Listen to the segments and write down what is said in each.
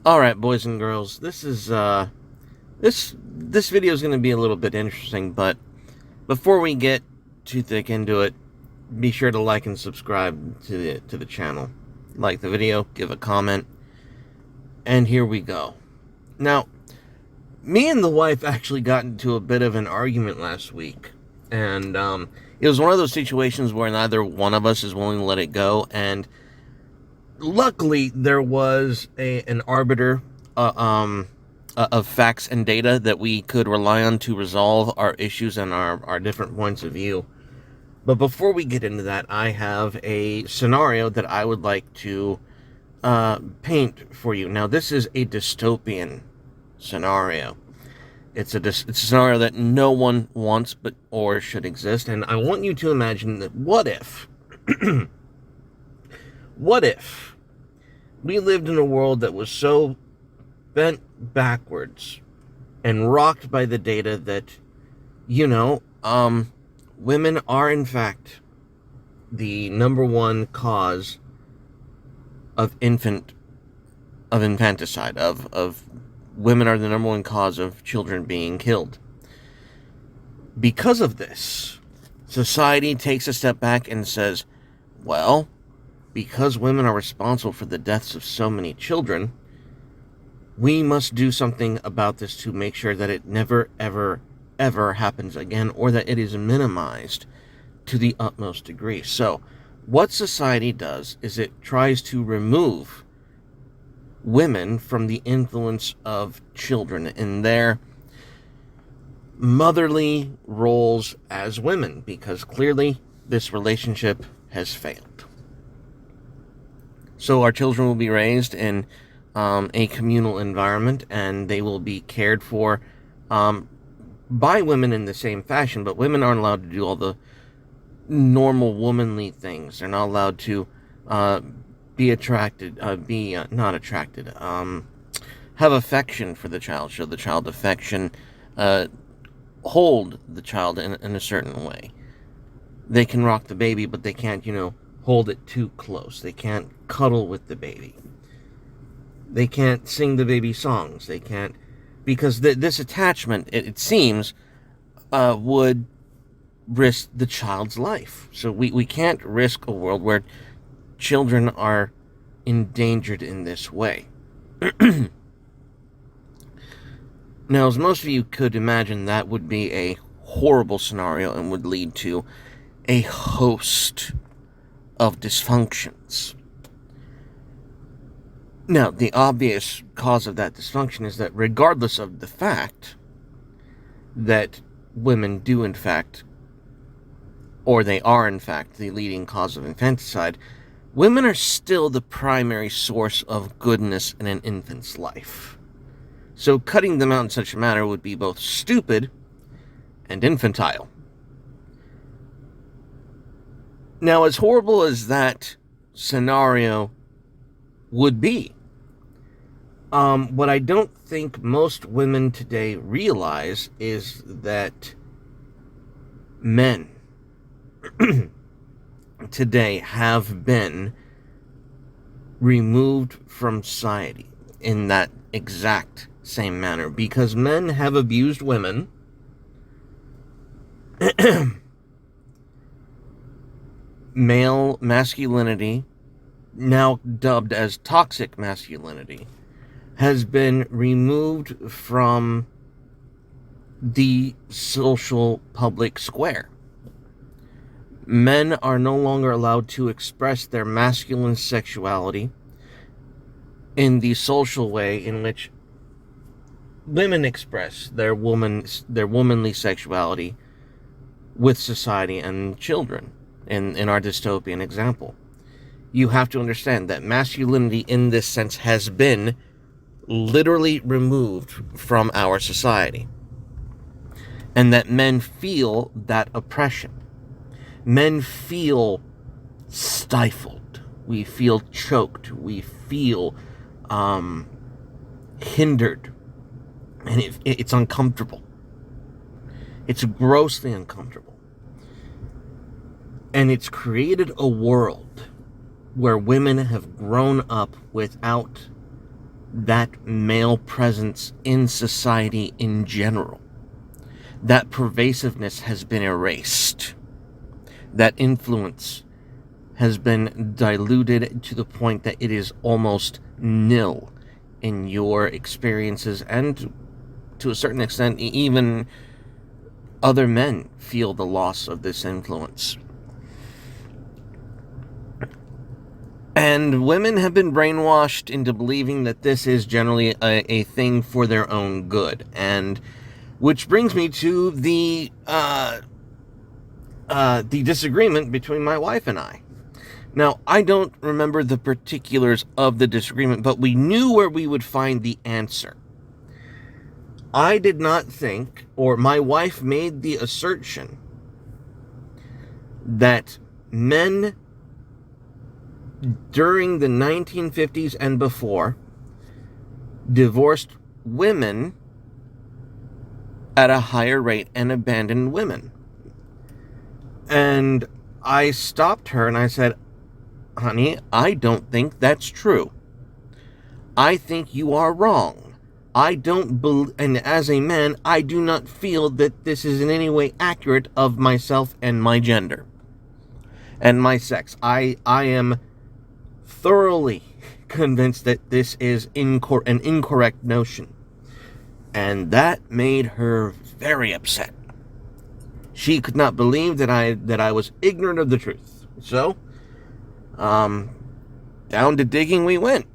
All right, boys and girls, this video is going to be a little bit interesting, but before we get too thick into it, be sure to like and subscribe to the channel. Like the video, give a comment, and here we go. Now, me and the wife actually got into a bit of an argument last week, and it was one of those situations where neither one of us is willing to let it go, and luckily there was an arbiter of facts and data that we could rely on to resolve our issues and our different points of view. But before we get into that, I have a scenario that I would like to paint for you. Now, this is a dystopian scenario. It's a scenario that no one wants or should exist, and I want you to imagine that what if what if we lived in a world that was so bent backwards and rocked by the data that, women are in fact the number one cause of infanticide, of women are the number one cause of children being killed. Because of this, society takes a step back and says, well, because women are responsible for the deaths of so many children, we must do something about this to make sure that it never, ever, ever happens again, or that it is minimized to the utmost degree. So, what society does is it tries to remove women from the influence of children in their motherly roles as women, because clearly this relationship has failed. So our children will be raised in a communal environment, and they will be cared for by women in the same fashion, but women aren't allowed to do all the normal womanly things. They're not allowed to be attracted, not attracted, have affection for the child, show the child affection, hold the child in a certain way. They can rock the baby, but they can't, hold it too close. They can't cuddle with the baby. They can't sing the baby songs. They can't, because this attachment, it seems, would risk the child's life. So we can't risk a world where children are endangered in this way. Now, as most of you could imagine, that would be a horrible scenario and would lead to a host of dysfunctions. Now, the obvious cause of that dysfunction is that regardless of the fact that women do in fact, or they are in fact, the leading cause of infanticide, women are still the primary source of goodness in an infant's life. So cutting them out in such a manner would be both stupid and infantile. Now, as horrible as that scenario would be, what I don't think most women today realize is that men today have been removed from society in that exact same manner, because men have abused women male masculinity, now dubbed as toxic masculinity, has been removed from the social public square. Men are no longer allowed to express their masculine sexuality in the social way in which women express their womanly sexuality with society and children. In our dystopian example, you have to understand that masculinity in this sense has been literally removed from our society, and that men feel that oppression. Men feel stifled. We feel choked. We feel hindered, and it's uncomfortable. It's grossly uncomfortable. And it's created a world where women have grown up without that male presence in society in general. That pervasiveness has been erased. That influence has been diluted to the point that it is almost nil in your experiences, and to a certain extent, even other men feel the loss of this influence. And women have been brainwashed into believing that this is generally a thing for their own good. And which brings me to the disagreement between my wife and I. Now, I don't remember the particulars of the disagreement, but we knew where we would find the answer. I did not think, or my wife made the assertion, that men during the 1950s and before divorced women at a higher rate and abandoned women. And I stopped her and I said, honey, I don't think that's true. I think you are wrong. I don't believe, and as a man, I do not feel that this is in any way accurate of myself and my gender and my sex. I am thoroughly convinced that this is an incorrect notion. And that made her very upset. She could not believe that I was ignorant of the truth. So, down to digging we went.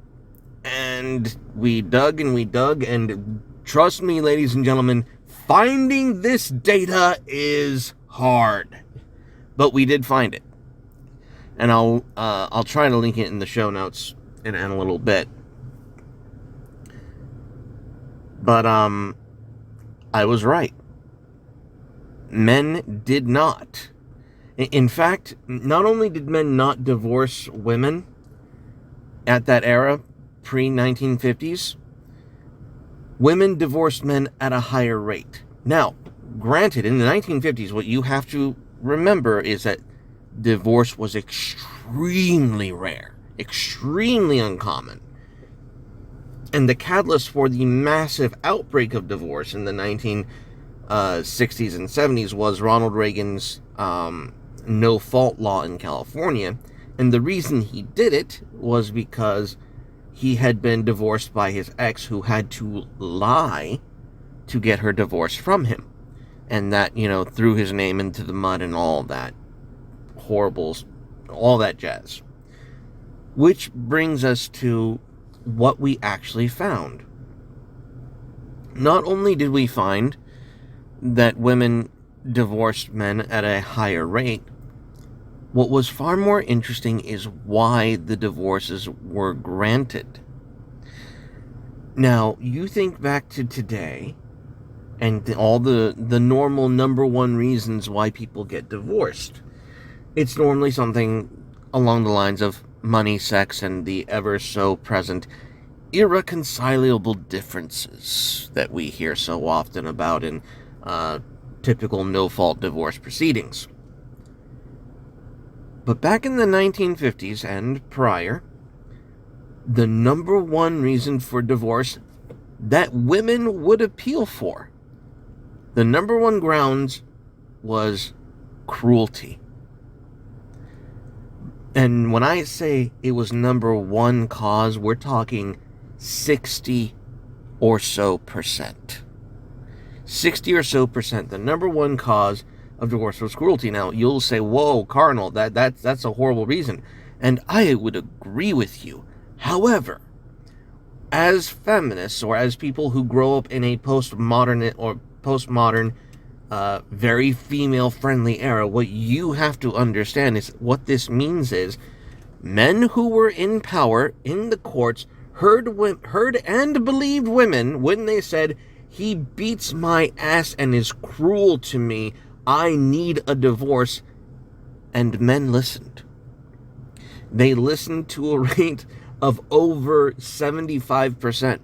And we dug, and trust me, ladies and gentlemen, finding this data is hard. But we did find it. And I'll try to link it in the show notes in a little bit. But I was right. Men did not. In fact, not only did men not divorce women at that era, pre-1950s, women divorced men at a higher rate. Now, granted, in the 1950s, what you have to remember is that divorce was extremely rare, extremely uncommon. And the catalyst for the massive outbreak of divorce in the 1960s and 70s was Ronald Reagan's no-fault law in California. And the reason he did it was because he had been divorced by his ex, who had to lie to get her divorce from him. And that, threw his name into the mud and all that horribles, all that jazz. Which brings us to what we actually found. Not only did we find that women divorced men at a higher rate, what was far more interesting is why the divorces were granted. Now, you think back to today and all the normal number one reasons why people get divorced. It's normally something along the lines of money, sex, and the ever so present irreconcilable differences that we hear so often about in typical no-fault divorce proceedings. But back in the 1950s and prior, the number one reason for divorce that women would appeal for, the number one grounds was cruelty. And when I say it was number one cause, we're talking 60 or so percent. 60 or so percent. The number one cause of divorce was cruelty. Now, you'll say, whoa, Carnal, that's a horrible reason. And I would agree with you. However, as feminists, or as people who grow up in a postmodern, very female-friendly era, what you have to understand is what this means is men who were in power in the courts heard and believed women when they said, he beats my ass and is cruel to me, I need a divorce. And men listened. They listened to a rate of over 75%.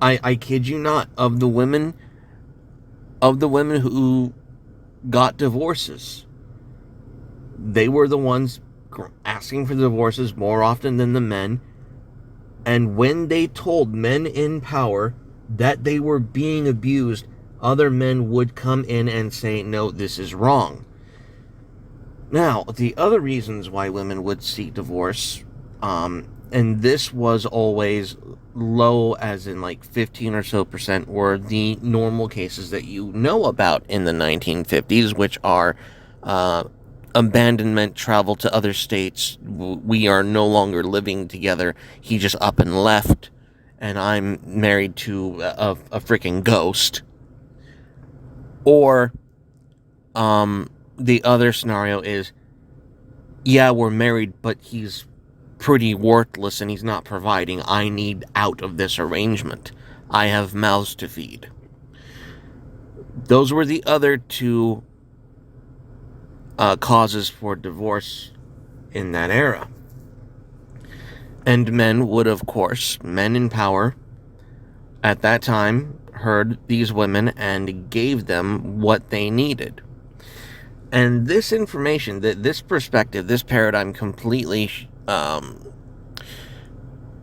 I kid you not, of the women who got divorces, they were the ones asking for divorces more often than the men. And when they told men in power that they were being abused, other men would come in and say, no, this is wrong. Now, the other reasons why women would seek divorce, and this was always low, as in like 15 or so percent, were the normal cases that you know about in the 1950s, which are abandonment, travel to other states, we are no longer living together, he just up and left, and I'm married to a freaking ghost. Or the other scenario is, yeah, we're married, but he's pretty worthless and he's not providing. I need out of this arrangement. I have mouths to feed. Those were the other two causes for divorce in that era. And men would, of course, men in power at that time heard these women and gave them what they needed. And this information, this perspective, this paradigm completely, my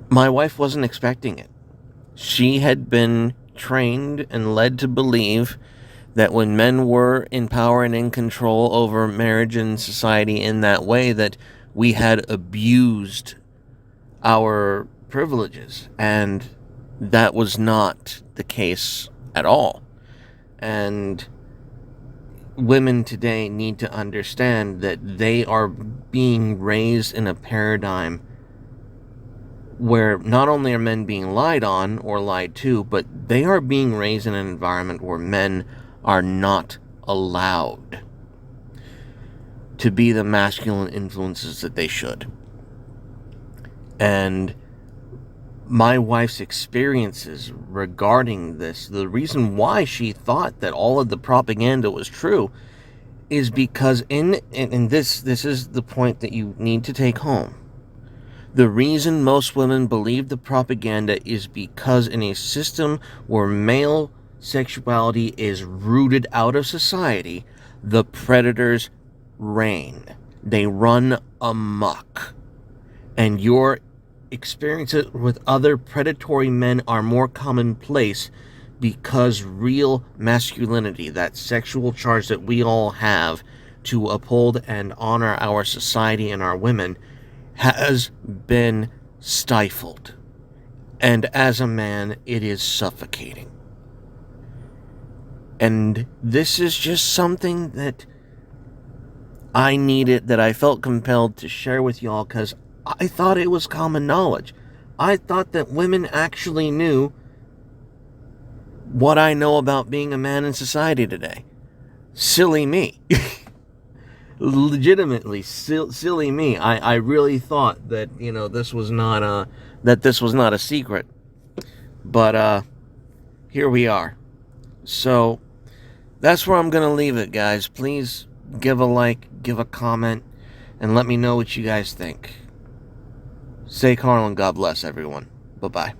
wife wasn't expecting it. She had been trained and led to believe that when men were in power and in control over marriage and society in that way, that we had abused our privileges. And that was not the case at all. And women today need to understand that they are being raised in a paradigm where not only are men being lied on or lied to, but they are being raised in an environment where men are not allowed to be the masculine influences that they should. And my wife's experiences regarding this, the reason why she thought that all of the propaganda was true, is because and this is the point that you need to take home. The reason most women believe the propaganda is because in a system where male sexuality is rooted out of society, the predators reign. They run amok. And your experiences with other predatory men are more commonplace because real masculinity, that sexual charge that we all have to uphold and honor our society and our women, has been stifled. And as a man, it is suffocating. And this is just something that I needed, that I felt compelled to share with y'all, because I thought it was common knowledge. I thought that women actually knew what I know about being a man in society today. Silly me. Legitimately, silly me. I really thought that, this was not a secret. But here we are. So that's where I'm gonna leave it, guys. Please give a like, give a comment, and let me know what you guys think. Stay carnal and God bless everyone. Bye-bye.